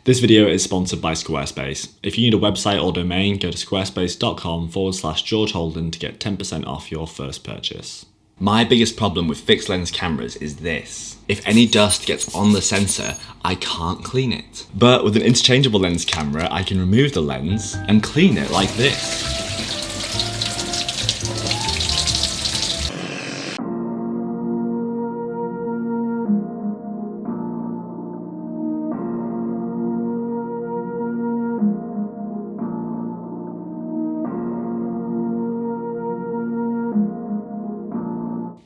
This video is sponsored by Squarespace. If you need a website or domain, go to squarespace.com/GeorgeHolden to get 10% off your first purchase. My biggest problem with fixed lens cameras is this. If any dust gets on the sensor, I can't clean it. But with an interchangeable lens camera, I can remove the lens and clean it like this.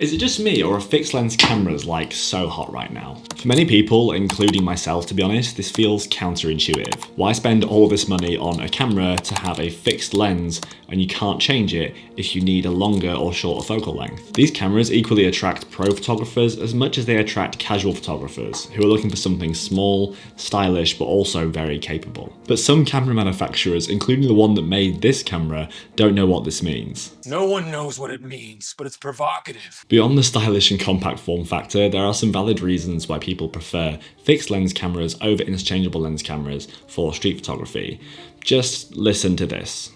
Is it just me, or are fixed lens cameras like so hot right now? For many people, including myself to be honest, this feels counterintuitive. Why spend all this money on a camera to have a fixed lens and you can't change it if you need a longer or shorter focal length? These cameras equally attract pro photographers as much as they attract casual photographers who are looking for something small, stylish, but also very capable. But some camera manufacturers, including the one that made this camera, don't know what this means. No one knows what it means, but it's provocative. Beyond the stylish and compact form factor, there are some valid reasons why people prefer fixed lens cameras over interchangeable lens cameras for street photography. Just listen to this.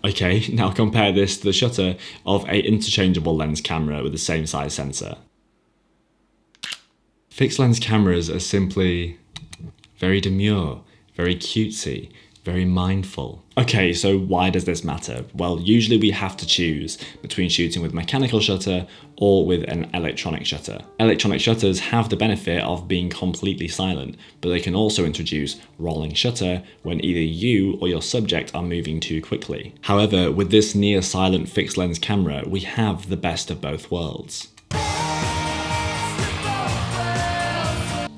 Okay, now compare this to the shutter of an interchangeable lens camera with the same size sensor. Fixed lens cameras are simply very demure, very cutesy, very mindful. Okay, so why does this matter? Well, usually we have to choose between shooting with mechanical shutter or with an electronic shutter. Electronic shutters have the benefit of being completely silent, but they can also introduce rolling shutter when either you or your subject are moving too quickly. However, with this near silent fixed lens camera, we have the best of both worlds.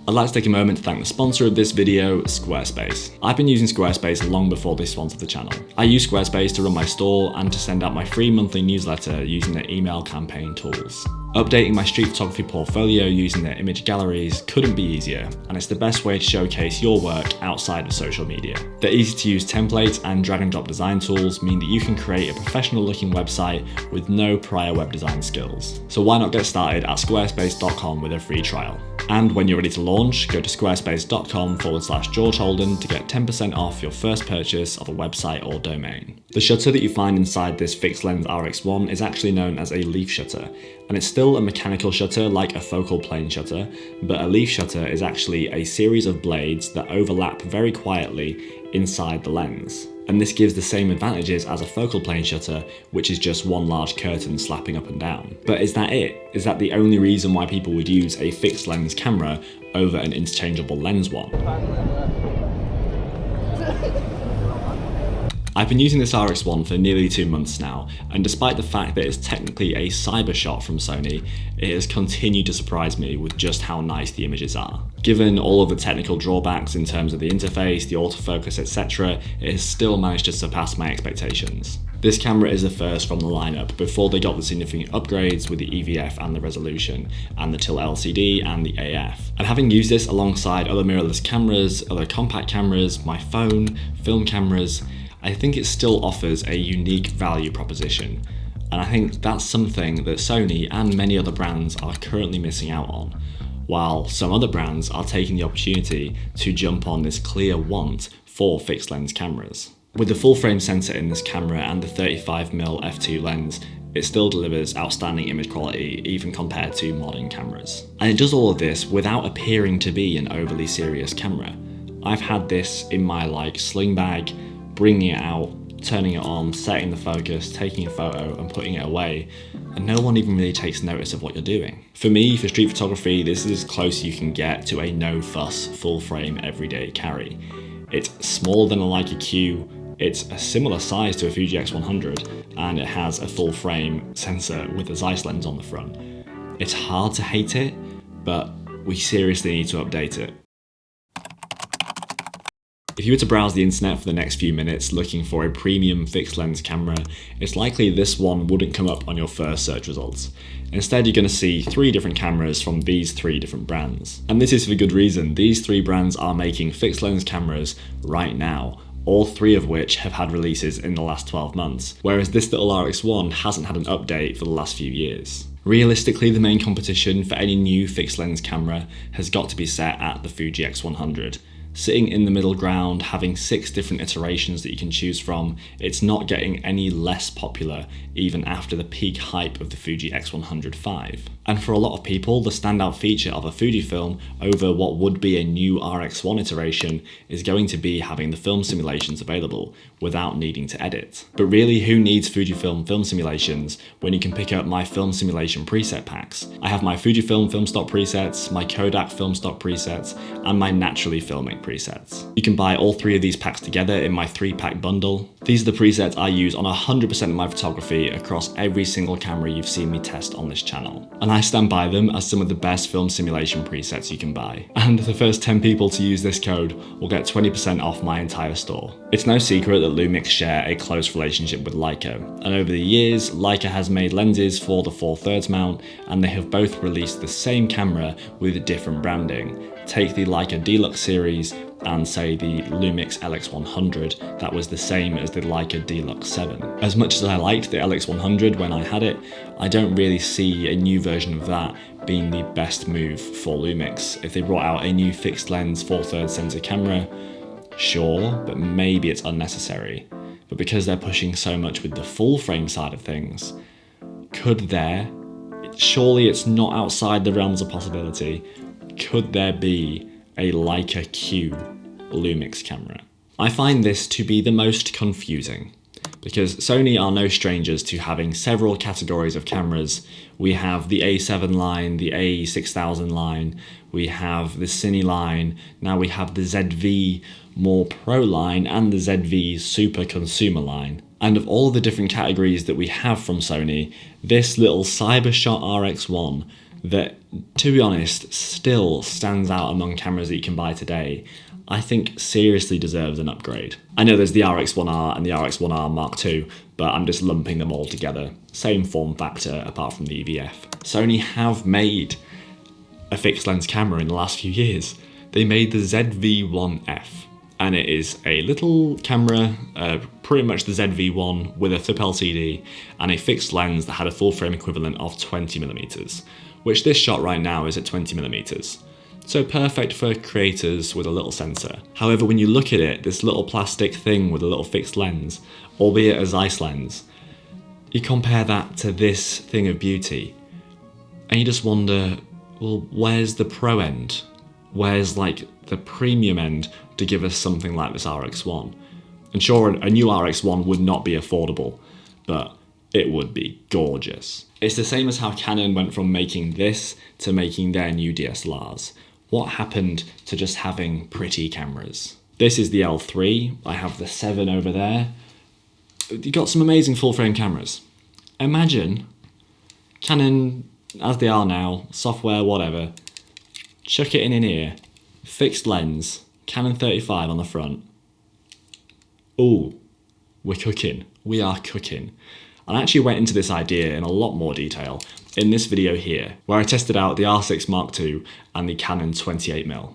I'd like to take a moment to thank the sponsor of this video, Squarespace. I've been using Squarespace long before they sponsored the channel. I use Squarespace to run my store and to send out my free monthly newsletter using their email campaign tools. Updating my street photography portfolio using their image galleries couldn't be easier, and it's the best way to showcase your work outside of social media. Their easy to use templates and drag and drop design tools mean that you can create a professional looking website with no prior web design skills. So why not get started at squarespace.com with a free trial? And when you're ready to launch, go to squarespace.com/GeorgeHolden to get 10% off your first purchase of a website or domain. The shutter that you find inside this fixed lens RX1 is actually known as a leaf shutter, and it's still a mechanical shutter like a focal plane shutter, but a leaf shutter is actually a series of blades that overlap very quietly inside the lens. And this gives the same advantages as a focal plane shutter, which is just one large curtain slapping up and down. But is that it? Is that the only reason why people would use a fixed lens camera over an interchangeable lens one? I've been using this RX1 for nearly 2 months now, and despite the fact that it's technically a cyber shot from Sony, it has continued to surprise me with just how nice the images are. Given all of the technical drawbacks in terms of the interface, the autofocus, etc., it has still managed to surpass my expectations. This camera is the first from the lineup before they got the significant upgrades with the EVF and the resolution, and the tilt LCD and the AF. And having used this alongside other mirrorless cameras, other compact cameras, my phone, film cameras, I think it still offers a unique value proposition, and I think that's something that Sony and many other brands are currently missing out on, while some other brands are taking the opportunity to jump on this clear want for fixed lens cameras. With the full frame sensor in this camera and the 35mm f2 lens, it still delivers outstanding image quality even compared to modern cameras. And it does all of this without appearing to be an overly serious camera. I've had this in my sling bag, bringing it out, turning it on, setting the focus, taking a photo and putting it away, and no one even really takes notice of what you're doing. For me, for street photography, this is as close you can get to a no-fuss, full-frame, everyday carry. It's smaller than a Leica Q, it's a similar size to a Fuji X100, and it has a full-frame sensor with a Zeiss lens on the front. It's hard to hate it, but we seriously need to update it. If you were to browse the internet for the next few minutes looking for a premium fixed lens camera, it's likely this one wouldn't come up on your first search results. Instead, you're going to see 3 different cameras from these 3 different brands. And this is for good reason. These 3 brands are making fixed lens cameras right now, all 3 of which have had releases in the last 12 months, whereas this little RX1 hasn't had an update for the last few years. Realistically, the main competition for any new fixed lens camera has got to be set at the Fuji X100. Sitting in the middle ground, having 6 different iterations that you can choose from, it's not getting any less popular even after the peak hype of the Fuji X100 V. And for a lot of people, the standout feature of a Fujifilm over what would be a new RX1 iteration is going to be having the film simulations available without needing to edit. But really, who needs Fujifilm film simulations when you can pick up my film simulation preset packs? I have my Fujifilm film stock presets, my Kodak film stock presets, and my naturally filmic presets. You can buy all 3 of these packs together in my 3-pack bundle. These are the presets I use on 100% of my photography across every single camera you've seen me test on this channel. And I stand by them as some of the best film simulation presets you can buy. And the first 10 people to use this code will get 20% off my entire store. It's no secret that Lumix share a close relationship with Leica, and over the years, Leica has made lenses for the 4/3 mount, and they have both released the same camera with different branding. Take the Leica Deluxe series and say the Lumix LX100, that was the same as the Leica Deluxe 7. As much as I liked the LX100 when I had it, I don't really see a new version of that being the best move for Lumix. If they brought out a new fixed lens 4/3 sensor camera, sure, but maybe it's unnecessary. But because they're pushing so much with the full frame side of things, surely it's not outside the realms of possibility, could there be a Leica Q Lumix camera? I find this to be the most confusing, because Sony are no strangers to having several categories of cameras. We have the A7 line, the A6000 line, we have the Cine line, now we have the ZV more pro line and the ZV super consumer line. And of all the different categories that we have from Sony, this little Cybershot RX1 that, to be honest, still stands out among cameras that you can buy today, I think seriously deserves an upgrade. I know there's the RX1R and the RX1R Mark II, but I'm just lumping them all together. Same form factor apart from the EVF. Sony have made a fixed lens camera in the last few years. They made the ZV-1F, and it is a little camera, pretty much the ZV-1 with a flip LCD and a fixed lens that had a full frame equivalent of 20mm, which this shot right now is at 20mm. So perfect for creators with a little sensor. However, when you look at it, this little plastic thing with a little fixed lens, albeit a Zeiss lens, you compare that to this thing of beauty, and you just wonder, well, where's the pro end? Where's like the premium end to give us something like this RX1? And sure, a new RX1 would not be affordable, but it would be gorgeous. It's the same as how Canon went from making this to making their new DSLRs. What happened to just having pretty cameras? This is the L3, I have the 7 over there. You got some amazing full frame cameras. Imagine Canon, as they are now, software, whatever, chuck it in here, fixed lens, Canon 35 on the front. Ooh, we're cooking. We are cooking. I actually went into this idea in a lot more detail in this video here, where I tested out the R6 Mark II and the Canon 28mm.